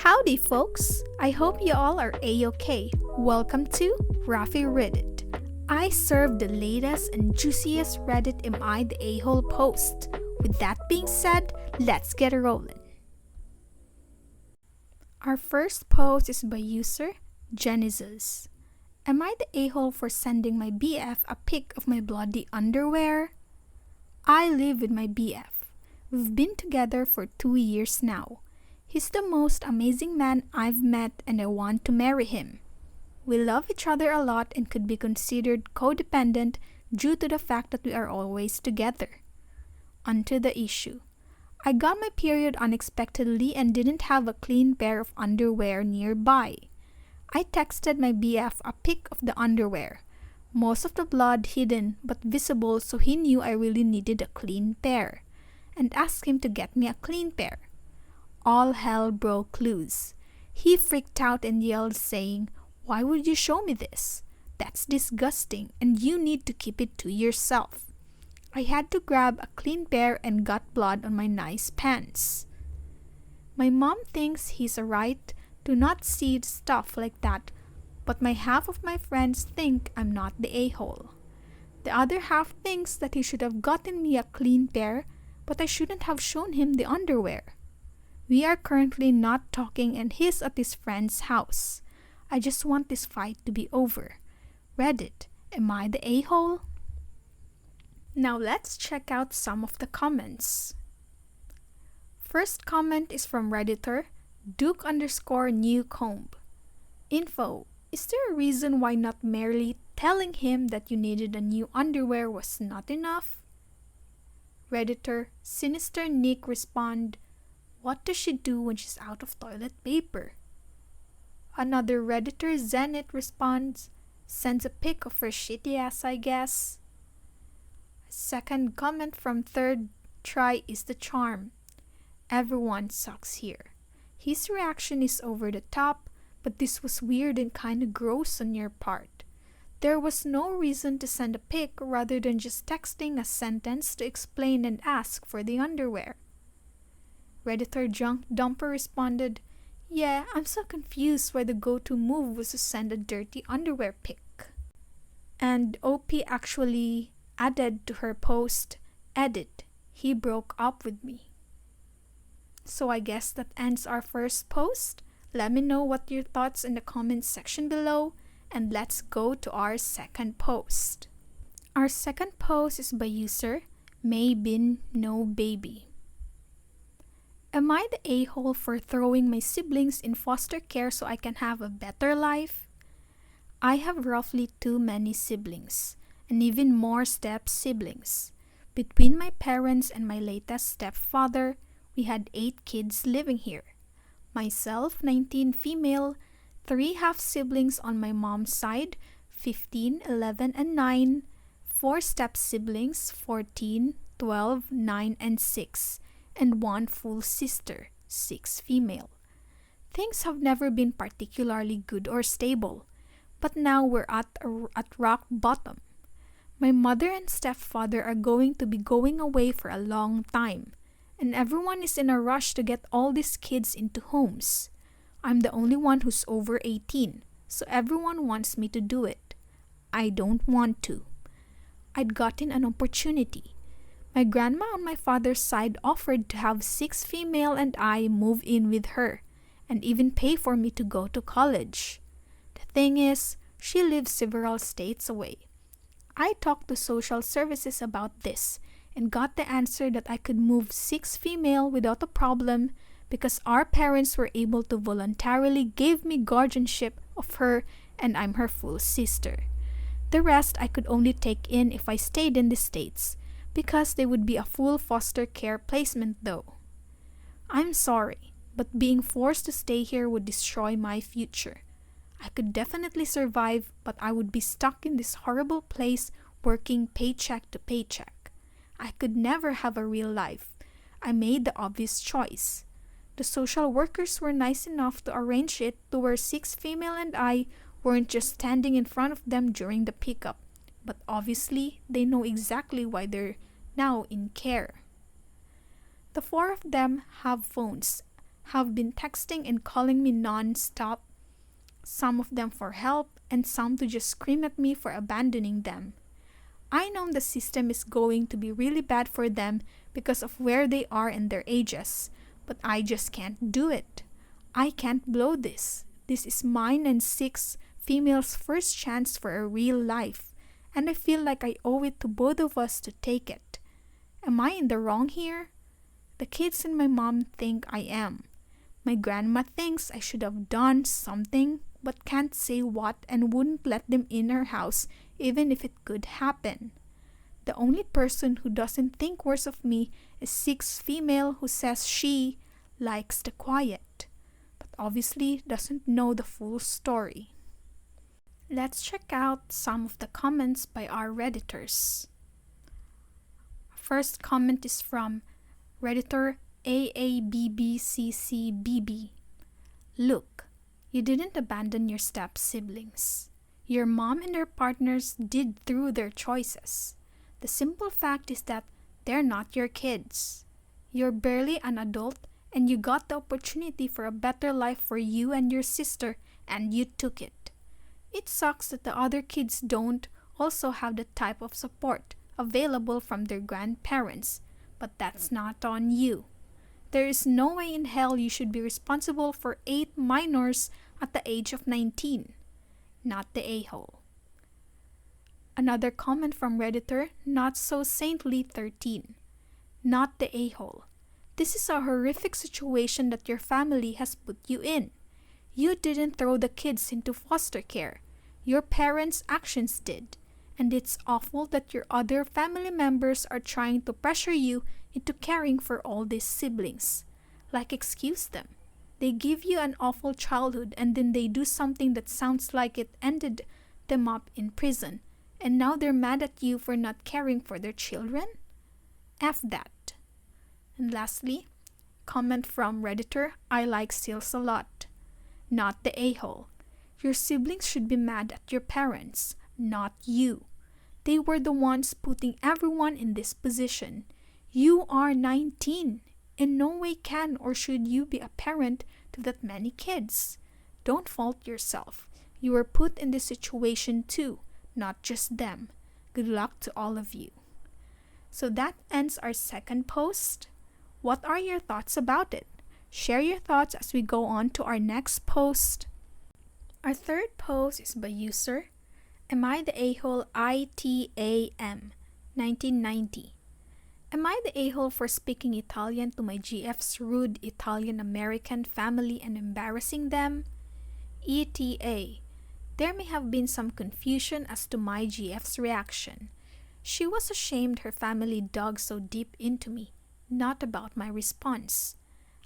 Howdy, folks! I hope you all are A-OK. Welcome to Rafi Reddit. I serve the latest and juiciest Reddit Am I the A-Hole post. With that being said, let's get rolling. Our first post is by user Genesis. Am I the a-hole for sending my BF a pic of my bloody underwear? I live with my BF. We've been together for 2 years now. He's the most amazing man I've met and I want to marry him. We love each other a lot and could be considered codependent due to the fact that we are always together. Onto the issue. I got my period unexpectedly and didn't have a clean pair of underwear nearby. I texted my BF a pic of the underwear, most of the blood hidden but visible, so he knew I really needed a clean pair, and asked him to get me a clean pair. All hell broke loose. He freaked out and yelled saying, "Why would you show me this? That's disgusting and you need to keep it to yourself." I had to grab a clean pair and got blood on my nice pants. My mom thinks he's a right to not see stuff like that, but my half of my friends think I'm not the a-hole. The other half thinks that he should have gotten me a clean pair, but I shouldn't have shown him the underwear. We are currently not talking and he's at his friend's house. I just want this fight to be over. Reddit, am I the a-hole? Now let's check out some of the comments. First comment is from Redditor Duke_Newcomb. Info: is there a reason why not merely telling him that you needed a new underwear was not enough? Redditor Sinister Nick respond, what does she do when she's out of toilet paper? Another Redditor Zenit responds, sends a pic of her shitty ass, I guess. Second comment from Third Try is the charm. Everyone sucks here. His reaction is over the top, but this was weird and kinda gross on your part. There was no reason to send a pic rather than just texting a sentence to explain and ask for the underwear. Redditor Junk Dumper responded, yeah, I'm so confused why the go-to move was to send a dirty underwear pic. And OP actually added to her post, edit, he broke up with me. So I guess that ends our first post. Let me know what your thoughts in the comments section below, and let's go to our second post. Our second post is by user May Bin No Baby. Am I the a-hole for throwing my siblings in foster care so I can have a better life? I have roughly too many siblings, and even more step-siblings. Between my parents and my latest stepfather, we had 8 kids living here. Myself, 19 female, 3 half-siblings on my mom's side, 15, 11, and 9, 4 step-siblings, 14, 12, 9, and 6, and 1 full sister, 6 female. Things have never been particularly good or stable, but now we're at rock bottom. My mother and stepfather are going to be going away for a long time, and everyone is in a rush to get all these kids into homes. I'm the only one who's over 18, so everyone wants me to do it. I don't want to. I'd gotten an opportunity. My grandma on my father's side offered to have 6 female and I move in with her, and even pay for me to go to college. The thing is, she lives several states away. I talked to social services about this, and got the answer that I could move 6 female without a problem because our parents were able to voluntarily give me guardianship of her and I'm her full sister. The rest I could only take in if I stayed in the States, because they would be a full foster care placement though. I'm sorry, but being forced to stay here would destroy my future. I could definitely survive, but I would be stuck in this horrible place working paycheck to paycheck. I could never have a real life. I made the obvious choice. The social workers were nice enough to arrange it to where 6 female and I weren't just standing in front of them during the pickup, but obviously they know exactly why they're now in care. The 4 of them have phones, have been texting and calling me non-stop, some of them for help and some to just scream at me for abandoning them. I know the system is going to be really bad for them because of where they are in their ages, but I just can't do it. I can't blow this. This is mine and 6 females' first chance for a real life, and I feel like I owe it to both of us to take it. Am I in the wrong here? The kids and my mom think I am. My grandma thinks I should have done something, but can't say what and wouldn't let them in her house even if it could happen. The only person who doesn't think worse of me is 6 female who says she likes the quiet, but obviously doesn't know the full story. Let's check out some of the comments by our Redditors. First comment is from Redditor AABBCCBB. Look, you didn't abandon your step-siblings. Your mom and her partners did through their choices. The simple fact is that they're not your kids. You're barely an adult and you got the opportunity for a better life for you and your sister and you took it. It sucks that the other kids don't also have the type of support available from their grandparents, but that's not on you. There is no way in hell you should be responsible for 8 minors at the age of 19. Not the a-hole. Another comment from Redditor Not So Saintly 13. Not the a-hole. This is a horrific situation that your family has put you in. You didn't throw the kids into foster care. Your parents' actions did. And it's awful that your other family members are trying to pressure you into caring for all these siblings. Like, excuse them. They give you an awful childhood and then they do something that sounds like it ended them up in prison. And now they're mad at you for not caring for their children? F that. And lastly, comment from Redditor I Like Seals a Lot. Not the a-hole. Your siblings should be mad at your parents, not you. They were the ones putting everyone in this position. You are 19. In no way can or should you be a parent to that many kids. Don't fault yourself. You were put in this situation too, not just them. Good luck to all of you. So that ends our second post. What are your thoughts about it? Share your thoughts as we go on to our next post. Our third post is by user Am I the a-hole ITAM 1990. Am I the a-hole for speaking Italian to my GF's rude Italian-American family and embarrassing them? ETA. There may have been some confusion as to my GF's reaction. She was ashamed her family dug so deep into me, not about my response.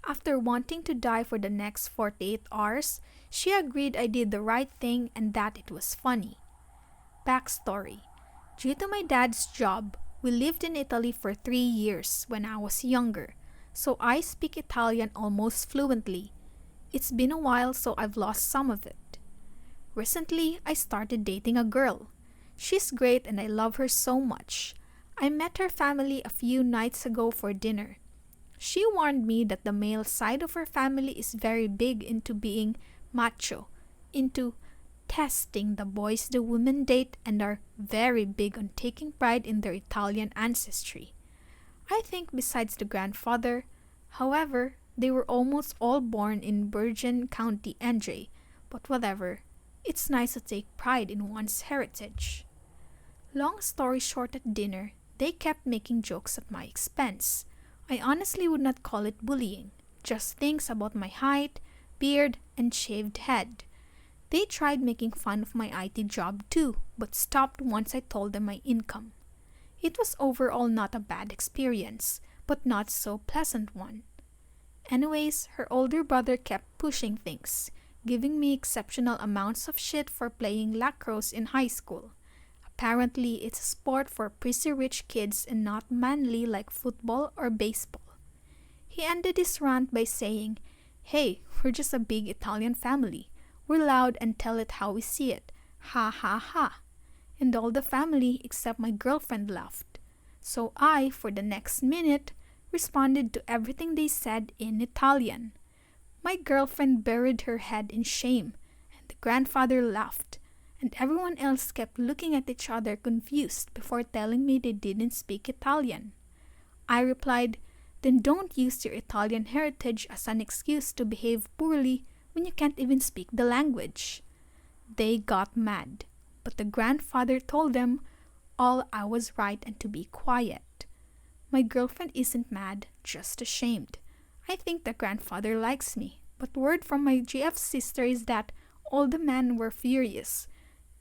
After wanting to die for the next 48 hours, she agreed I did the right thing and that it was funny. Backstory. Due to my dad's job, we lived in Italy for 3 years when I was younger, so I speak Italian almost fluently. It's been a while, so I've lost some of it. Recently, I started dating a girl. She's great and I love her so much. I met her family a few nights ago for dinner. She warned me that the male side of her family is very big into being macho, into testing the boys the women date, and are very big on taking pride in their Italian ancestry. I think besides the grandfather, however, they were almost all born in Bergen County, NJ, but whatever, it's nice to take pride in one's heritage. Long story short, at dinner, they kept making jokes at my expense. I honestly would not call it bullying, just things about my height, beard, and shaved head. They tried making fun of my IT job too, but stopped once I told them my income. It was overall not a bad experience, but not so pleasant one. Anyways, her older brother kept pushing things, giving me exceptional amounts of shit for playing lacrosse in high school. Apparently, it's a sport for pretty rich kids and not manly like football or baseball. He ended his rant by saying, "Hey, we're just a big Italian family. We're loud and tell it how we see it. Ha ha ha." And all the family except my girlfriend laughed. So I, for the next minute, responded to everything they said in Italian. My girlfriend buried her head in shame, and the grandfather laughed, and everyone else kept looking at each other confused before telling me they didn't speak Italian. I replied, "Then don't use your Italian heritage as an excuse to behave poorly when you can't even speak the language." They got mad, but the grandfather told them all I was right and to be quiet. My girlfriend isn't mad, just ashamed. I think the grandfather likes me, but word from my GF sister is that all the men were furious,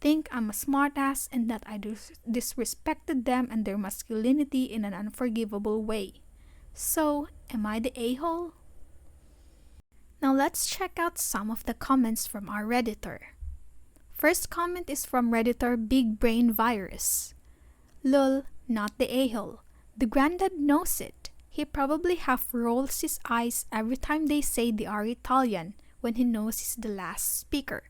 think I'm a smartass and that I disrespected them and their masculinity in an unforgivable way. So, am I the a-hole? Now let's check out some of the comments from our Redditor. First comment is from Redditor Big Brain Virus. Lol, not the a-hole. The granddad knows it. He probably half rolls his eyes every time they say they are Italian when he knows he's the last speaker.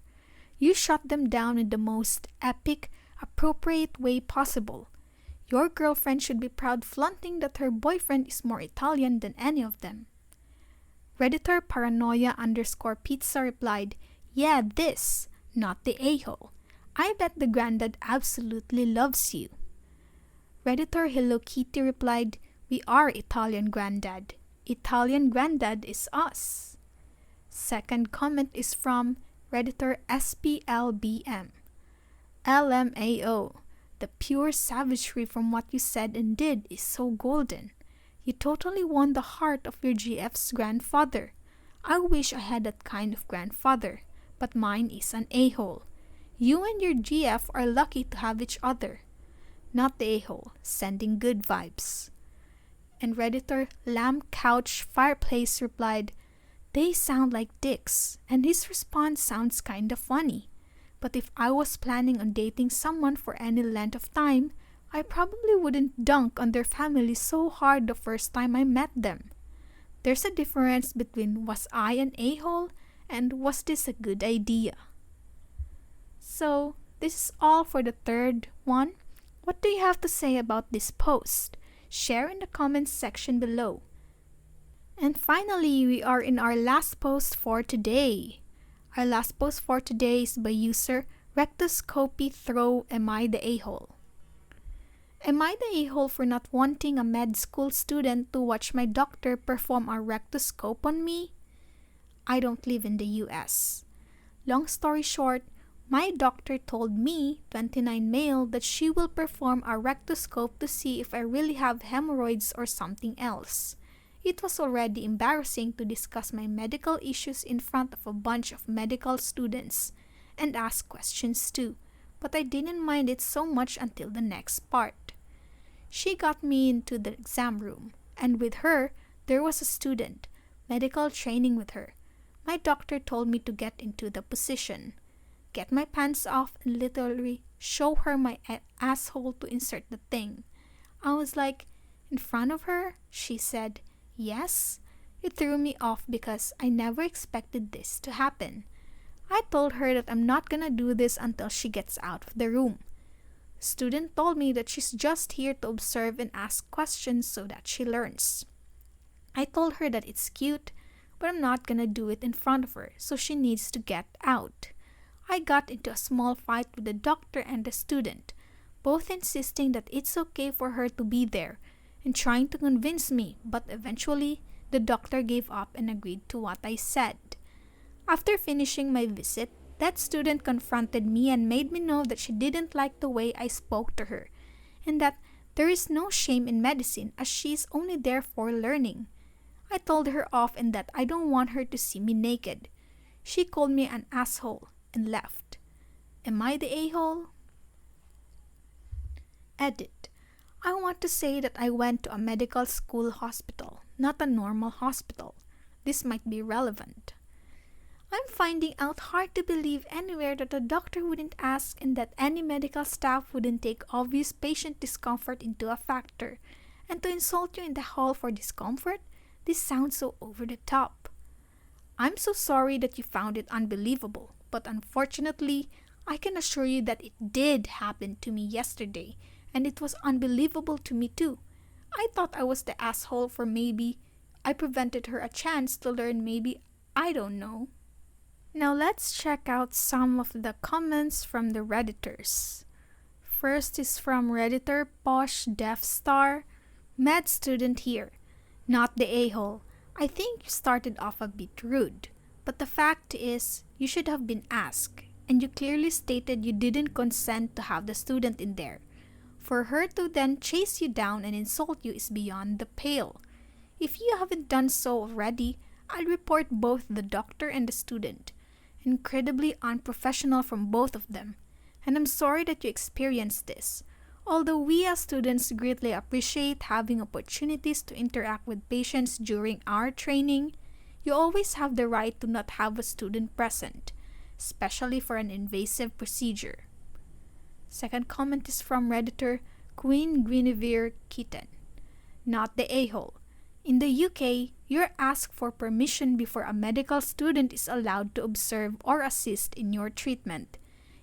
You shut them down in the most epic, appropriate way possible. Your girlfriend should be proud flaunting that her boyfriend is more Italian than any of them. Redditor Paranoia_Pizza replied, "Yeah, this, not the a-hole. I bet the granddad absolutely loves you." Redditor Hello Kitty replied, "We are Italian granddad. Italian granddad is us." Second comment is from Redditor SPLBM. "LMAO. The pure savagery from what you said and did is so golden. You totally won the heart of your GF's grandfather. I wish I had that kind of grandfather, but mine is an a-hole. You and your GF are lucky to have each other." Not the a-hole, sending good vibes. And Redditor Lamb Couch Fireplace replied, "They sound like dicks, and his response sounds kinda funny. But if I was planning on dating someone for any length of time, I probably wouldn't dunk on their family so hard the first time I met them. There's a difference between was I an a-hole and was this a good idea?" So, this is all for the third one. What do you have to say about this post? Share in the comments section below. And finally, we are in our last post for today. Our last post for today is by user Rectoscopy Throw Am I the a-hole? Am I the a-hole for not wanting a med school student to watch my doctor perform a rectoscope on me? I don't live in the US. Long story short, my doctor told me, 29 male, that she will perform a rectoscope to see if I really have hemorrhoids or something else. It was already embarrassing to discuss my medical issues in front of a bunch of medical students and ask questions too, but I didn't mind it so much until the next part. She got me into the exam room, and with her, there was a student, medical training with her. My doctor told me to get into the position, get my pants off, and literally show her my asshole to insert the thing. I was like, "In front of her?" She said, "Yes." It threw me off because I never expected this to happen. I told her that I'm not gonna do this until she gets out of the room. The student told me that she's just here to observe and ask questions so that she learns. I told her that it's cute, but I'm not gonna do it in front of her, so she needs to get out. I got into a small fight with the doctor and the student, both insisting that it's okay for her to be there and trying to convince me, but eventually the doctor gave up and agreed to what I said. After finishing my visit, that student confronted me and made me know that she didn't like the way I spoke to her, and that there is no shame in medicine as she is only there for learning. I told her off and that I don't want her to see me naked. She called me an asshole and left. Am I the a-hole? Edit. I want to say that I went to a medical school hospital, not a normal hospital. This might be relevant. I'm finding out hard to believe anywhere that a doctor wouldn't ask and that any medical staff wouldn't take obvious patient discomfort into a factor. And to insult you in the hall for discomfort, this sounds so over the top. I'm so sorry that you found it unbelievable, but unfortunately, I can assure you that it did happen to me yesterday, and it was unbelievable to me too. I thought I was the asshole for maybe I prevented her a chance to learn maybe I don't know. Now let's check out some of the comments from the Redditors. First is from Redditor Posh Death Star. Med student here. Not the a-hole. I think you started off a bit rude. But the fact is, you should have been asked. And you clearly stated you didn't consent to have the student in there. For her to then chase you down and insult you is beyond the pale. If you haven't done so already, I'd report both the doctor and the student. Incredibly unprofessional from both of them. And I'm sorry that you experienced this. Although we as students greatly appreciate having opportunities to interact with patients during our training, you always have the right to not have a student present, especially for an invasive procedure. Second comment is from Redditor Queen Guinevere Keaton. Not the a-hole. In the UK, you're asked for permission before a medical student is allowed to observe or assist in your treatment.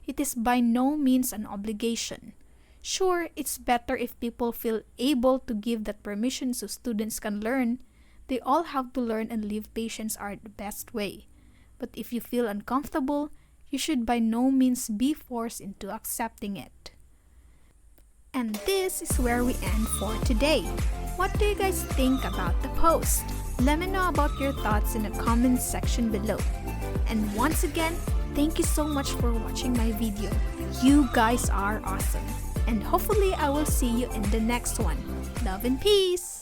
It is by no means an obligation. Sure, it's better if people feel able to give that permission so students can learn. They all have to learn and leave patients are the best way. But if you feel uncomfortable, you should by no means be forced into accepting it. And this is where we end for today. What do you guys think about the post? Let me know about your thoughts in the comments section below. And once again, thank you so much for watching my video. You guys are awesome. And hopefully I will see you in the next one. Love and peace!